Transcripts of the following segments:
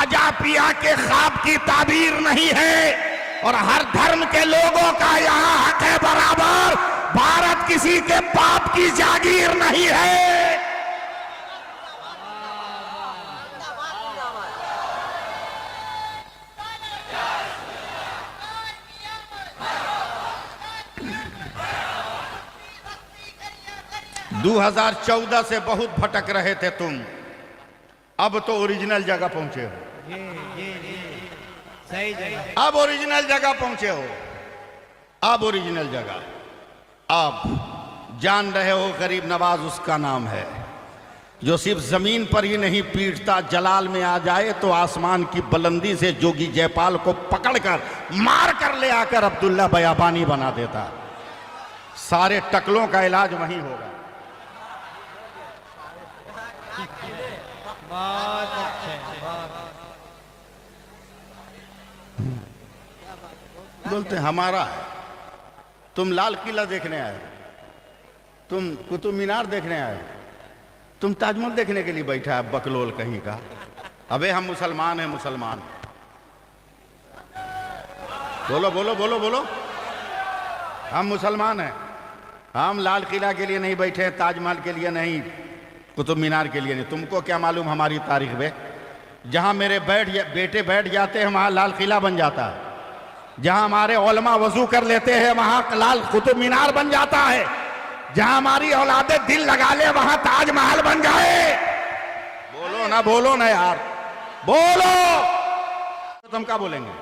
खाजा पिया के ख्वाब की ताबीर नहीं है और हर धर्म के लोगों का यहाँ हक है बराबर। भारत किसी के बाप की जागीर नहीं है। दो 2014 से बहुत भटक रहे थे तुम, अब तो ओरिजिनल जगह पहुंचे हो। सही जगह, अब ओरिजिनल जगह पहुंचे हो। अब ओरिजिनल जगह अब जान रहे हो। गरीब नवाज उसका नाम है जो सिर्फ जमीन पर ही नहीं पीटता, जलाल में आ जाए तो आसमान की बुलंदी से जोगी जयपाल को पकड़कर मार कर ले आकर अब्दुल्ला बयाबानी बना देता। सारे टकलों का इलाज वहीं होगा। बहुत अच्छे, बोलते हमारा है। तुम लाल किला देखने आए, तुम कुतुब मीनार देखने आए, तुम ताजमहल देखने के लिए बैठा है बकलोल कहीं का। अबे हम मुसलमान हैं, मुसलमान। बोलो बोलो बोलो बोलो, हम मुसलमान हैं। हम लाल किला के लिए नहीं बैठे हैं, ताजमहल के लिए नहीं, कुतुब मीनार के लिए नहीं। तुमको क्या मालूम हमारी तारीख में? जहां मेरे बेटे बैठ जाते हैं वहां लाल किला बन जाता है। जहां हमारे उलमा वजू कर लेते हैं वहां लाल कुतुब मीनार बन जाता है। जहां हमारी औलादे दिल लगा ले वहां ताजमहल बन जाए। बोलो ना, बोलो ना यार, बोलो। तो तुम क्या बोलेंगे?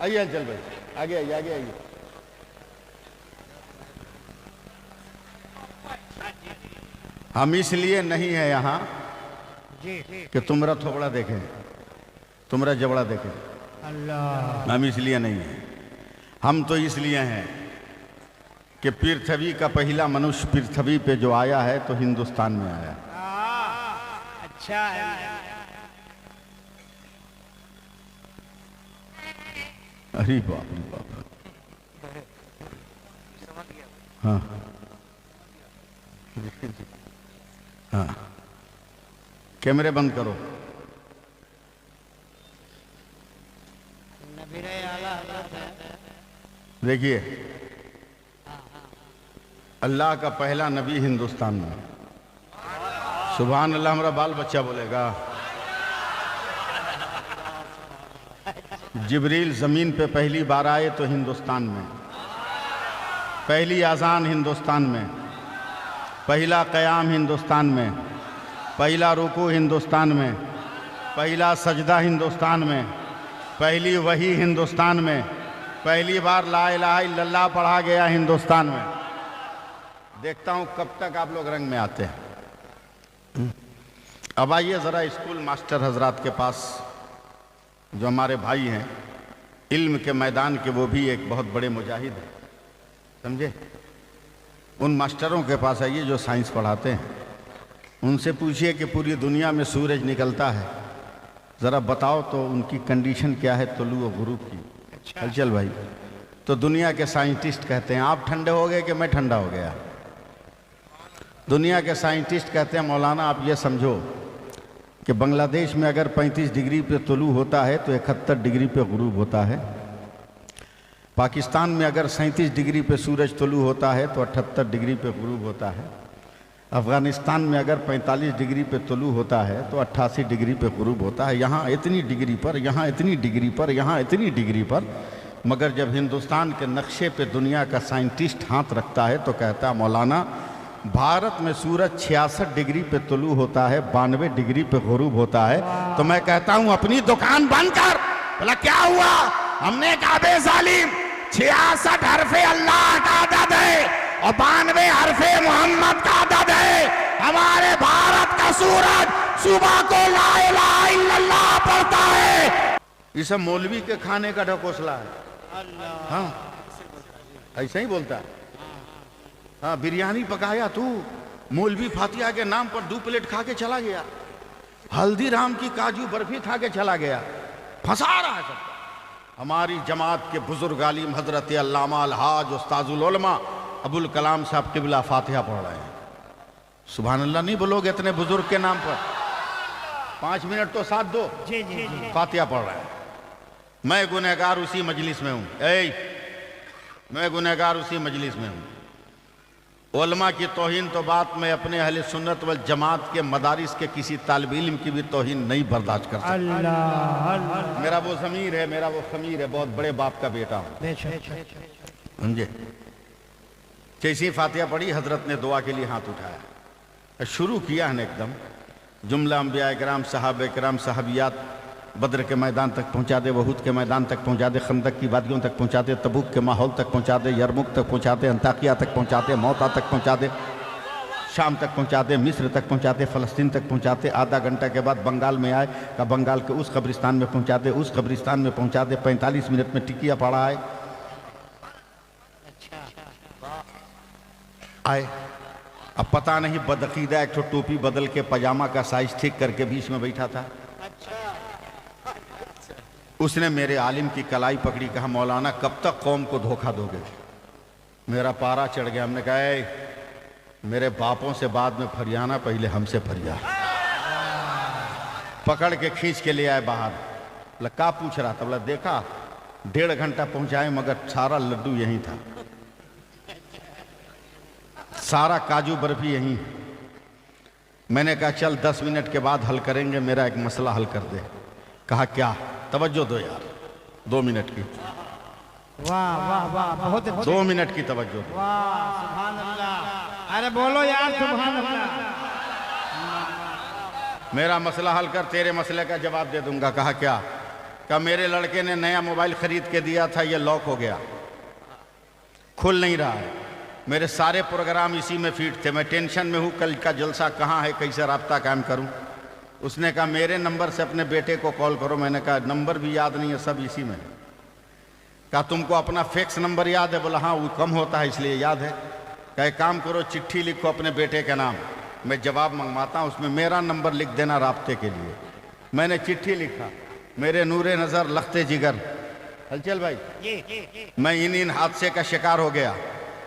आइए चल भाई, आगे आइए, आगे आइए। हम इसलिए नहीं है यहाँ कि तुमरा थोबड़ा देखें, तुमरा जबड़ा देखें। अल्लाह, हम इसलिए नहीं है। हम तो इसलिए हैं कि पृथ्वी का पहला मनुष्य पृथ्वी पे जो आया है तो हिंदुस्तान में आया। अच्छा है। अरे बाप रे बाप। हाँ हाँ, कैमरे बंद करो। देखिए, अल्लाह का पहला नबी हिंदुस्तान में। सुभान अल्लाह। हमारा बाल बच्चा बोलेगा। जिब्रील जमीन पे पहली बार आए तो हिंदुस्तान में। पहली अजान हिंदुस्तान में, पहला क़याम हिंदुस्तान में, पहला रुकू हिंदुस्तान में, पहला सजदा हिंदुस्तान में, पहली वही हिंदुस्तान में, पहली बार ला इलाहा इल्लल्लाह पढ़ा गया हिंदुस्तान में। देखता हूँ कब तक आप लोग रंग में आते हैं। अब आइए ज़रा स्कूल मास्टर हजरात के पास, जो हमारे भाई हैं इल्म के मैदान के, वो भी एक बहुत बड़े मुजाहिद हैं, समझे। उन मास्टरों के पास आइए जो साइंस पढ़ाते हैं। उनसे पूछिए कि पूरी दुनिया में सूरज निकलता है, ज़रा बताओ तो उनकी कंडीशन क्या है तुलू और गुरूब की। अच्छा। चल भाई, तो दुनिया के साइंटिस्ट कहते हैं आप ठंडे हो गए कि मैं ठंडा हो गया। दुनिया के साइंटिस्ट कहते हैं मौलाना आप ये समझो कि बांग्लादेश में अगर 35 डिग्री पे तुलू होता है तो 71 डिग्री पे गुरूब होता है। पाकिस्तान में अगर 37 डिग्री पे सूरज तुलू होता है तो 78 डिग्री पे गुरूब होता है। अफ़गानिस्तान में अगर 45 डिग्री पे तुलू होता है तो 88 डिग्री पे गुरूब होता है। यहाँ इतनी डिग्री पर, यहाँ इतनी डिग्री पर, यहाँ इतनी डिग्री पर। मगर जब हिंदुस्तान के नक्शे पे दुनिया का साइंटिस्ट हाथ रखता है तो कहता है मौलाना भारत में सूरज 66 डिग्री पे तुलू होता है, 92 डिग्री पे गुरूब होता है। तो मैं कहता हूँ अपनी दुकान बंद कर। बोला क्या हुआ? हमने कहा बे जालिम 66 हरफे अल्लाह का अदद है और 92 हरफे मोहम्मद का अदद है। हमारे भारत का सूरज सुबह को ला इलाहा इल्लल्लाह पढ़ता है। ये सब मौलवी के खाने का ढकोसला है। हाँ ऐसा ही बोलता है। हाँ बिरयानी पकाया तू, मौलवी फातिहा के नाम पर 2 प्लेट खा के चला गया। हल्दीराम की काजू बर्फी खा के चला गया। फंसा रहा है सबका। हमारी जमात के बुजुर्ग आलिम हजरत अल्लामा अलहाज उस्ताजुल उलमा अबुल कलाम साहब क़िबला फातिहा पढ़ रहे हैं। सुभान अल्लाह नहीं बोलोगे इतने बुजुर्ग के नाम पर? 5 मिनट तो साथ दो। जी जी जी। फातिहा पढ़ रहा है। मैं गुनहगार उसी मजलिस में हूँ। मैं गुनहगार उसी मजलिस में हूँ। उलमा की तौहीन तो बात मैं अपने अहले सुन्नत वल जमात के मदारिस के किसी तालिब इल्म की भी तौहीन नहीं बर्दाश्त कर सकता। अल्लाह मेरा वो ज़मीर है, मेरा वो खमीर है, बहुत बड़े बाप का बेटा हूँ, समझे। जैसी फातिहा पढ़ी हजरत ने दुआ के लिए हाथ उठाया, शुरू किया है एकदम जुमला अंबिया इकराम, सहाबा इकराम, सहाबियात बद्र के मैदान तक पहुंचा दे, वहूद के मैदान तक पहुंचा दे, खंदक की वादियों तक पहुंचा दे, तबूक के माहौल तक पहुंचा दे, यरमुक तक पहुंचा दे, अंताकिया तक पहुंचा दे, मौता तक पहुंचा दे, शाम तक पहुंचा दे, मिस्र तक पहुंचा दे, फ़लस्तीन तक पहुंचा दे। आधा घंटा के बाद बंगाल में आए का बंगाल के उस कब्रिस्तान में पहुंचा दे, उस कब्रिस्तान में पहुंचा दे। 45 मिनट में टिकिया पड़ा है। आए अब पता नहीं बदअकीदा एक टोपी बदल के पजामा का साइज ठीक करके बीच में बैठा था। उसने मेरे आलिम की कलाई पकड़ी, कहा मौलाना कब तक कौम को धोखा दोगे। मेरा पारा चढ़ गया। हमने कहा मेरे बापों से बाद में फरियाना, पहले हमसे फरिया। पकड़ के खींच के ले आए बाहर। बोला क्या पूछ रहा था। बोला देखा 1.5 घंटा पहुंचाए मगर सारा लड्डू यहीं था, सारा काजू बर्फी यहीं। मैंने कहा चल 10 मिनट के बाद हल करेंगे, मेरा एक मसला हल कर दे। कहा क्या। तवज्जो दो यार, 2 मिनट की। वाह वाह वाह, बहुत 2 मिनट की तवज्जो दो। वाह सुभान अल्लाह। अरे बोलो यार सुभान अल्लाह। मेरा मसला हल कर, तेरे मसले का जवाब दे दूंगा। कहा क्या। कहा मेरे लड़के ने नया मोबाइल खरीद के दिया था, ये लॉक हो गया, खुल नहीं रहा है। मेरे सारे प्रोग्राम इसी में फीड थे, मैं टेंशन में हूँ, कल का जलसा कहाँ है, कैसे राब्ता कायम करूँ। उसने कहा मेरे नंबर से अपने बेटे को कॉल करो। मैंने कहा नंबर भी याद नहीं है, सब इसी में। कहा तुमको अपना फैक्स नंबर याद है। बोला हाँ वो कम होता है इसलिए याद है। कहा एक काम करो, चिट्ठी लिखो अपने बेटे के नाम, मैं जवाब मंगवाता हूँ, उसमें मेरा नंबर लिख देना राब्ते के लिए। मैंने चिट्ठी लिखा, मेरे नूरे नज़र लखते जिगर। हलचल भाई मैं इन हादसे का शिकार हो गया,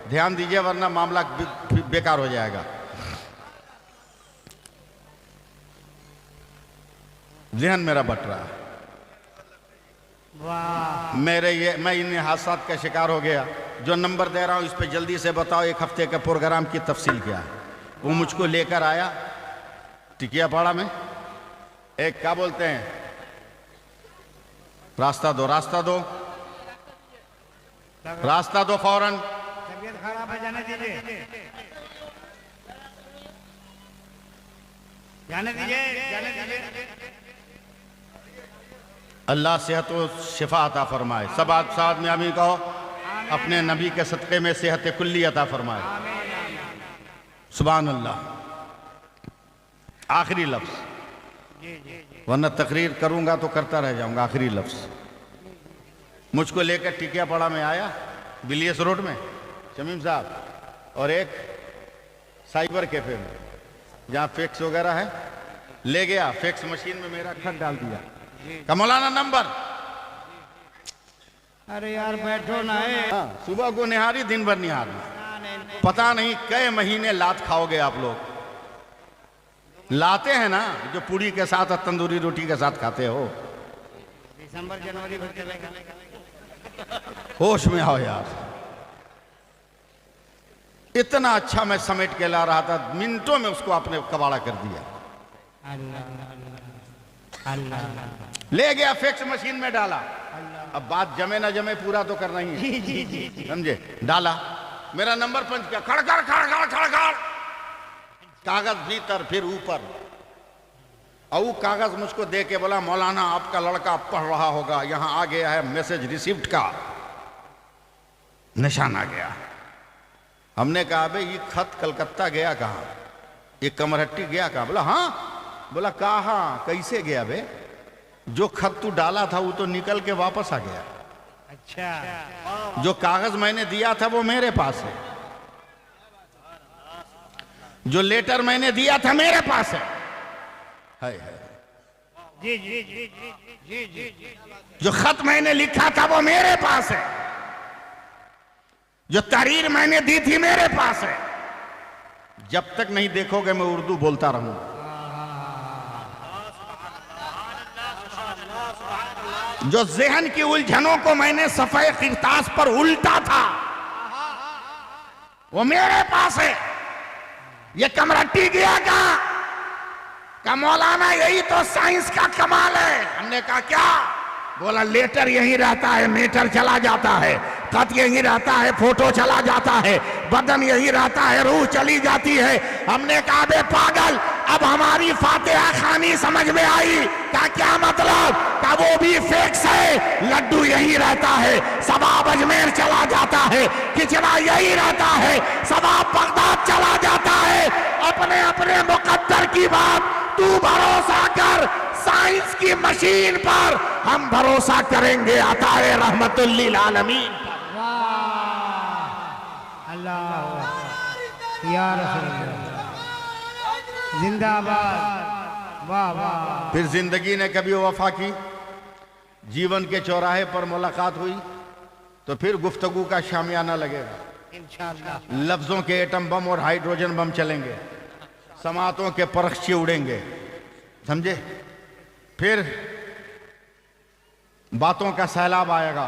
ध्यान दीजिए वरना मामला बेकार हो जाएगा। ध्यान मेरा बट रहा है। वाह मैं इन हादसात का शिकार हो गया। जो नंबर दे रहा हूँ इस पे जल्दी से बताओ 1 हफ्ते के प्रोग्राम की तफसील क्या है। वो मुझको लेकर आया टिकियापाड़ा में। एक क्या बोलते हैं, रास्ता दो, रास्ता दो, रास्ता दो फौरन। तबीयत खराब है, जाने दीजिए, जाने दीजिए, जाने दीजिए। अल्लाह सेहत व शिफा अता फरमाए। सब आप साथ में आमीन कहो। अपने नबी के सदक़े में सेहत कुल्ली अता फरमाए। सुभान अल्लाह। आखिरी लफ्ज़, वरना तकरीर करूंगा तो करता रह जाऊंगा। आखिरी लफ्ज़, मुझको लेकर टिकियापाड़ा में आया, बिलियस रोड में शमीम साहब, और एक साइबर कैफे में जहाँ फैक्स वगैरह है, ले गया। फैक्स मशीन में मेरा खत डाल दिया। का मौलाना नंबर। अरे यार बैठो ना है। हाँ, सुबह को निहारी, दिन भर निहारना। पता नहीं कई महीने लात खाओगे आप लोग। लाते हैं ना जो पूड़ी के साथ और तंदूरी रोटी के साथ खाते हो। दिसंबर जनवरी भर चलेगा। होश में आओ यार। इतना अच्छा मैं समेट के ला रहा था, मिनटों में उसको आपने कबाड़ा कर दिया। अल्लाह अल्लाह। ले गया फैक्स मशीन में डाला। अब बात जमे ना जमे पूरा तो करना ही है, समझे। डाला, मेरा नंबर पंच किया, खड़खड़ खड़खड़ खड़खड़, कागज भीतर फिर ऊपर। और वो कागज मुझको दे के बोला मौलाना आपका लड़का पढ़ रहा होगा, यहां आ गया है मैसेज रिसीव्ड का निशान आ गया। हमने कहा भाई ये खत कलकत्ता गया कहाँ, ये कमरहट्टी गया कहाँ। बोला हाँ। बोला कहाँ, कैसे गया बे। जो खत तू डाला था वो तो निकल के वापस आ गया। अच्छा, जो कागज मैंने दिया था वो मेरे पास है, जो लेटर मैंने दिया था मेरे पास है। जी जी जी जी जी जी। जो खत मैंने लिखा था वो मेरे पास है, जो तहरीर मैंने दी थी मेरे पास है। जब तक नहीं देखोगे मैं उर्दू बोलता रहूंगा। जो ज़हन की उलझनों को मैंने सफ़े किरतास पर उल्टा था वो मेरे पास है। ये कमरट्टी गया का मौलाना यही तो साइंस का कमाल है। हमने कहा क्या? बोला लेटर यही रहता है, मीटर चला जाता है, खत यही रहता है, फोटो चला जाता है, बदन यही रहता है, रूह चली जाती है। हमने कहा बे पागल, अब हमारी फातिहा खानी समझ में आई। का क्या मतलब? का वो भी फिक्स है, लड्डू यही रहता है, सवाब अजमेर चला जाता है, खिचड़ा यही रहता है, सवाब बगदाद चला जाता है। अपने अपने मुकद्दर की बात तू भरोसा कर, साइंस की मशीन पर हम भरोसा करेंगे अताए रहमतुल लिल आलमीन। अल्लाह या रसूल जिंदाबाद। वाह वाह। फिर जिंदगी ने कभी वफा की, जीवन के चौराहे पर मुलाकात हुई तो फिर गुफ्तगू का शामियाना लगेगा। इंशाअल्लाह लफ्जों के एटम बम और हाइड्रोजन बम चलेंगे, समातों के परख्चे उड़ेंगे, समझे? फिर बातों का सैलाब आएगा,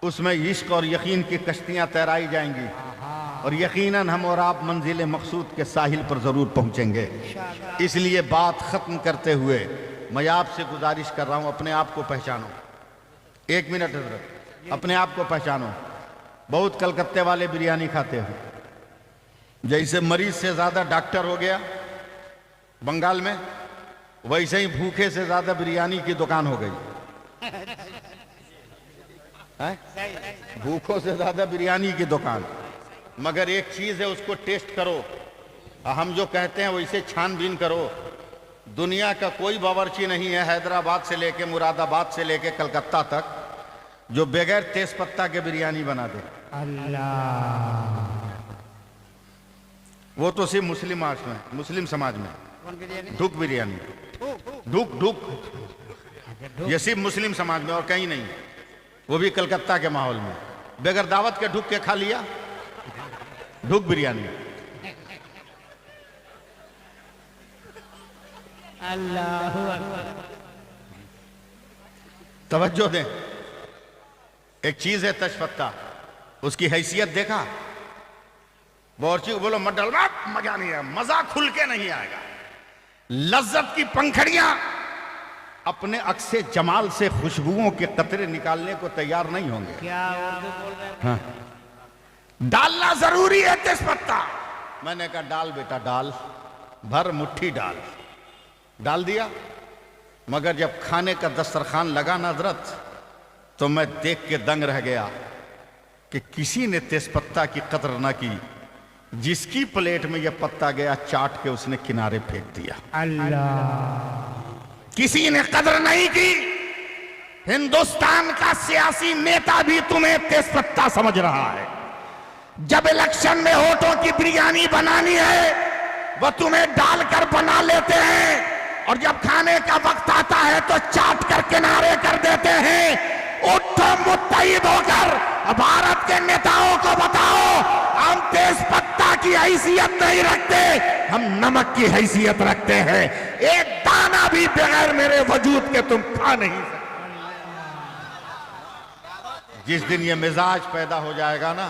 उसमें इश्क और यकीन की कश्तियां तैराई जाएंगी और यकीनन हम और आप मंजिल मकसूद के साहिल पर ज़रूर पहुंचेंगे। इसलिए बात ख़त्म करते हुए मैं आपसे गुजारिश कर रहा हूं, अपने आप को पहचानो। 1 मिनट हज़रत, अपने आप को पहचानो। बहुत कलकत्ते वाले बिरयानी खाते हो, जैसे मरीज से ज़्यादा डॉक्टर हो गया बंगाल में, वैसे ही भूखे से ज़्यादा बिरयानी की दुकान हो गई है? भूखों से ज़्यादा बिरयानी की दुकान। मगर एक चीज़ है, उसको टेस्ट करो। हम जो कहते हैं वैसे छानबीन करो। दुनिया का कोई बावर्ची नहीं है, हैदराबाद से लेके मुरादाबाद से लेके कलकत्ता तक, जो बगैर तेज पत्ता के बिरयानी बना दे। अल्लाह। वो तो सिर्फ मुस्लिम समाज में ढुक बिरयानी, ढुक ये सिर्फ मुस्लिम समाज में और कहीं नहीं, वो भी कलकत्ता के माहौल में। बगैर दावत के ढुक के खा लिया ढुक बिरयानी। अल्लाह अकबर। तवज्जो दें, एक चीज है तेजपत्ता, उसकी हैसियत देखा? बावर्ची को बोलो मत डलवा, मजा नहीं आएगा, मजा खुल के नहीं आएगा। लज्जत की पंखड़ियां अपने अक्से जमाल से खुशबुओं के कतरे निकालने को तैयार नहीं होंगे। क्या उर्दू बोल रहे हैं? हाँ। डालना जरूरी है तेजपत्ता। मैंने कहा डाल बेटा डाल, भर मुट्ठी डाल दिया। मगर जब खाने का दस्तरखान लगा ना हज़रत, तो मैं देख के दंग रह गया कि किसी ने तेजपत्ता की कदर ना की। जिसकी प्लेट में यह पत्ता गया चाट के उसने किनारे फेंक दिया। अल्लाह। किसी ने कदर नहीं की। हिंदुस्तान का सियासी नेता भी तुम्हें तेजपत्ता समझ रहा है। जब इलेक्शन में वोटों की बिरयानी बनानी है वह तुम्हें डालकर बना लेते हैं, और जब खाने का वक्त आता है तो चाट कर किनारे कर देते हैं। उठो मुत्तहिद होकर भारत के नेताओं को बताओ, हम तेजपत्ता की हैसियत नहीं रखते, हम नमक की हैसियत रखते हैं। एक दाना भी बगैर मेरे वजूद के तुम खा नहीं सकते। जिस दिन ये मिजाज पैदा हो जाएगा ना,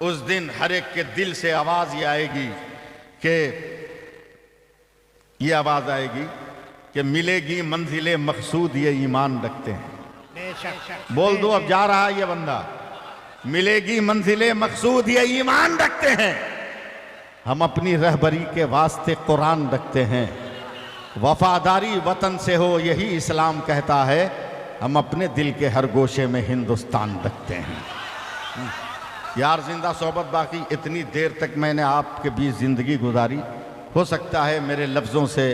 उस दिन हर एक के दिल से आवाज ये आएगी कि ये आवाज आएगी कि मिलेगी मंजिले मकसूद ये ईमान रखते हैं। बोल दो, अब जा रहा है ये बंदा, मिलेगी मंजिले मकसूद ये ईमान रखते हैं। हम अपनी रहबरी के वास्ते कुरान रखते हैं। वफादारी वतन से हो यही इस्लाम कहता है। हम अपने दिल के हर गोशे में हिंदुस्तान रखते हैं। यार जिंदा सोहबत बाकी, इतनी देर तक मैंने आपके बीच ज़िंदगी गुजारी। हो सकता है मेरे लफ्ज़ों से,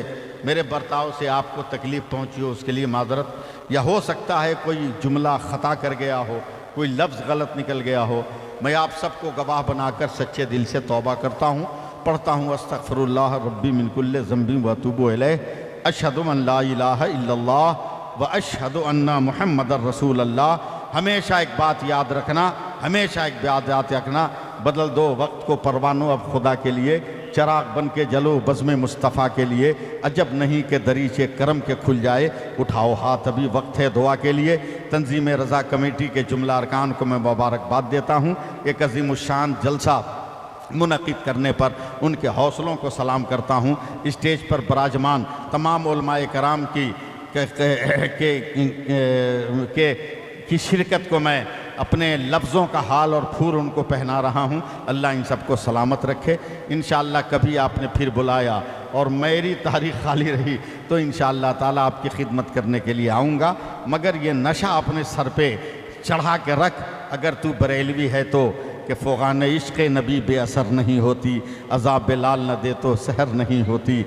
मेरे बर्ताव से आपको तकलीफ़ पहुंची हो, उसके लिए माजरत। या हो सकता है कोई जुमला ख़ता कर गया हो, कोई लफ्ज़ गलत निकल गया हो। मैं आप सबको गवाह बनाकर सच्चे दिल से तौबा करता हूँ, पढ़ता हूँ अस्तगफिरुल्लाह रब्बी मिन कुल्लि ज़ंबिन व अतूबु इलैह, अशहदु अन ला इलाहा इल्लल्लाह व अशहदु अन्ना मुहम्मदर रसूलुल्लाह। हमेशा एक बात याद रखना, हमेशा एक बात याद रखना, बदल दो वक्त को परवानों अब खुदा के लिए, चराग बन के जलो बज़्म मुस्तफ़ा के लिए, अजब नहीं कि दरीचे करम के खुल जाए, उठाओ हाथ अभी वक्त है दुआ के लिए। तंजीम रज़ा कमेटी के जुमला अरकान को मैं मुबारकबाद देता हूँ। एक अज़ीमुश्शान जलसा मुनक़िद करने पर उनके हौसलों को सलाम करता हूँ। स्टेज पर बराजमान तमाम उलमाए कराम की शिरकत को मैं अपने लफ्ज़ों का हाल और फूल उनको पहना रहा हूँ। अल्लाह इन सबको सलामत रखे। इंशाअल्लाह कभी आपने फिर बुलाया और मेरी तारीख़ खाली रही तो इंशाअल्लाह ताला आपकी खिदमत करने के लिए आऊँगा। मगर ये नशा अपने सर पे चढ़ा के रख, अगर तू बरेलवी है तो, कि फ़ुग़ान इश्क़ नबी बेअसर नहीं होती, अज़ाब लाल न दे तो सहर नहीं होती।